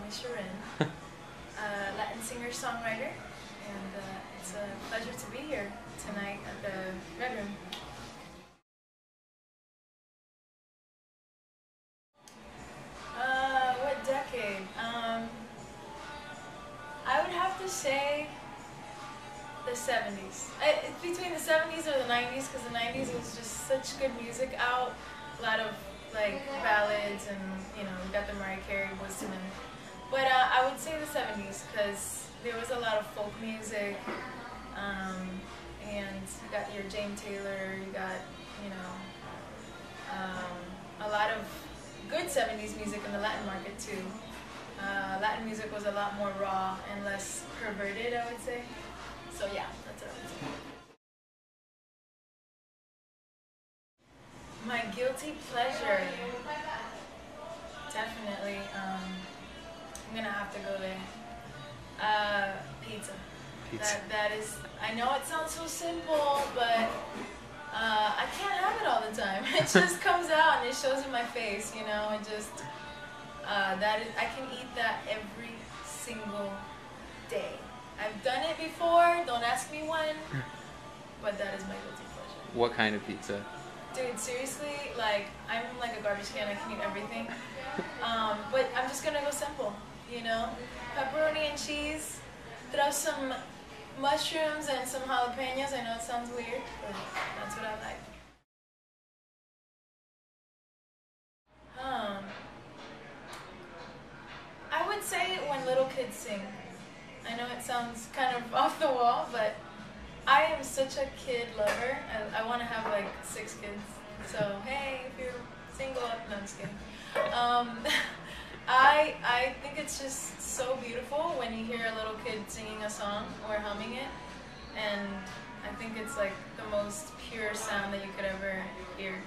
is Sharin, Latin singer-songwriter, and it's a pleasure to be here tonight at the Red Room. What decade? I would have to say the 70s. It's between the 70s or the 90s, because the 90s was just such good music out. A lot of like ballads, and you know, you got the Mariah Carey, Boyz II Men. But I would say the 70s, because there was a lot of folk music, and you got your James Taylor, you got, you know, a lot of good 70s music in the Latin market too. Latin music was a lot more raw and less perverted, I would say. So yeah, that's what I would say. My guilty pleasure, definitely, I'm gonna have to go there. Pizza. That is, I know it sounds so simple, but I can't have it all the time. It just comes out and it shows in my face, you know. It just, I can eat that every single day. I've done it before, don't ask me when, but that is my guilty pleasure. What kind of pizza? Dude, seriously, like, I'm like a garbage can, I can eat everything. But I'm just gonna go simple, you know? Pepperoni and cheese, throw some mushrooms and some jalapenos. I know it sounds weird, but that's what I like. I would say when little kids sing. I know it sounds kind of off the wall, but I am such a kid lover. I want to have like 6 kids. So hey, if you're single, no, I'm just kidding. I think it's just so beautiful when you hear a little kid singing a song or humming it, and I think it's like the most pure sound that you could ever hear.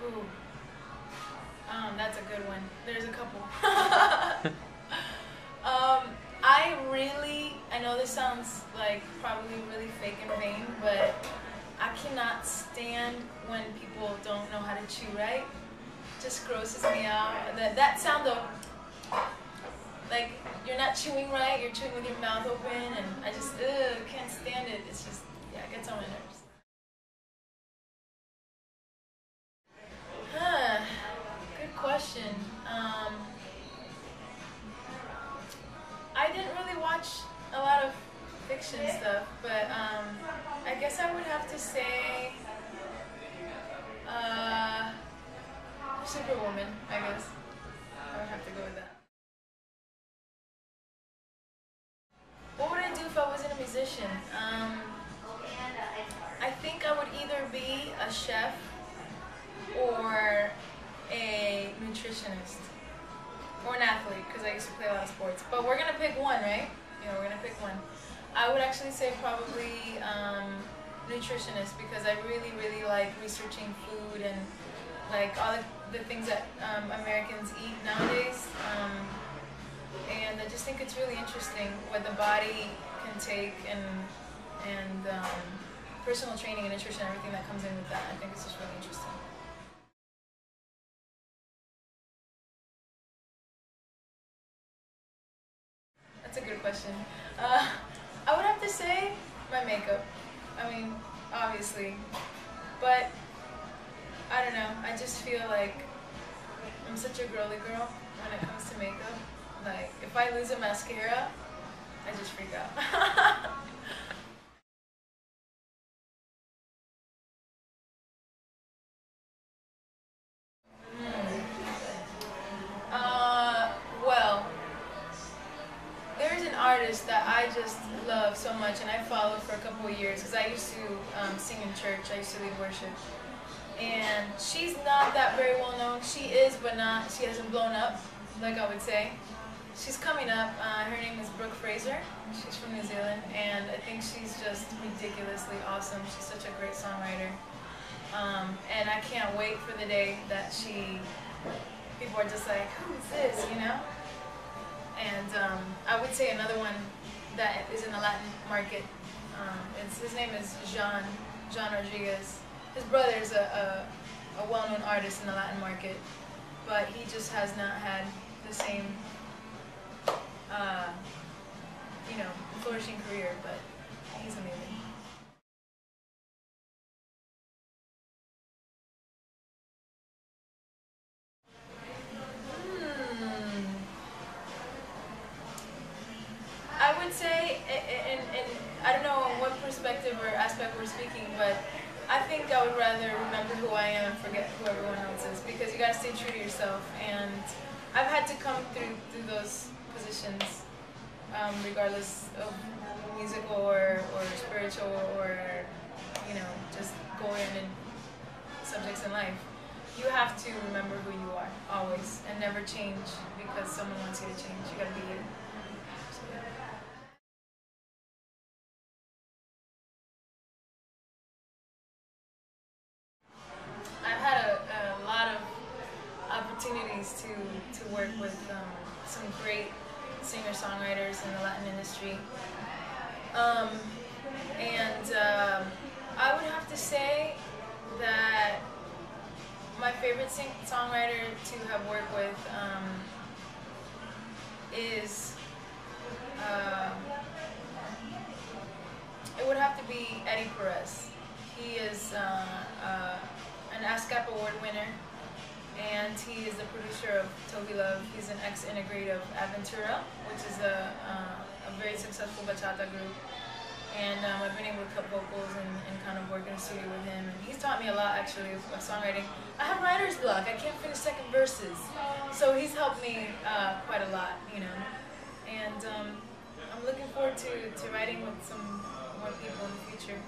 Ooh, that's a good one. There's a couple. I know this sounds like probably really fake and vain, but I cannot stand when people don't know how to chew right. It just grosses me out. That sound of, like, you're not chewing right, you're chewing with your mouth open, and I just, can't stand it. It's just, yeah, it gets on my nerves. Good question. I didn't really watch a lot of fiction stuff, but I guess I would have to say Superwoman, I guess. I would have to go with that. What would I do if I wasn't a musician? I think I would either be a chef or a nutritionist. Or an athlete, because I used to play a lot of sports. But we're going to pick one, right? Yeah, we're going to pick one. I would actually say probably nutritionist, because I really, really like researching food and like all the things that Americans eat nowadays. And I just think it's really interesting what the body can take, and personal training and nutrition, everything that comes in with that. I think it's just really interesting. That's a good question. I would have to say my makeup. I mean, obviously. But, I don't know, I just feel like I'm such a girly girl when it comes to makeup. Like, if I lose a mascara, I just freak out. Artist that I just love so much, and I followed for a couple of years, because I used to sing in church. I used to lead worship, and she's not that very well known. She is, but not. She hasn't blown up, like I would say. She's coming up. Her name is Brooke Fraser. She's from New Zealand, and I think she's just ridiculously awesome. She's such a great songwriter, and I can't wait for the day that people are just like, who is this, you know? And I would say another one that is in the Latin market, his name is John Rodriguez. His brother is a a well-known artist in the Latin market, but he just has not had the same, you know, flourishing career, but he's amazing. I would say, and I don't know what perspective or aspect we're speaking, but I think I would rather remember who I am and forget who everyone else is, because you gotta stay true to yourself. And I've had to come through those positions, regardless of musical or spiritual or, you know, just going in subjects in life. You have to remember who you are, always, and never change because someone wants you to change. You gotta be you. So, yeah. I've had a lot of opportunities to work with some great singer-songwriters in the Latin industry. I would have to say that my favorite songwriter to have worked with is, it would have to be Eddie Perez. He is an ASCAP award winner, and he is the producer of Toby Love. He's an ex-integrate of Aventura, which is a very successful bachata group. And I've been able to cut vocals and kind of work in the studio with him. And he's taught me a lot, actually, of songwriting. I have writer's block. I can't finish second verses. So he's helped me quite a lot, you know. And I'm looking forward to writing with some more people in the future.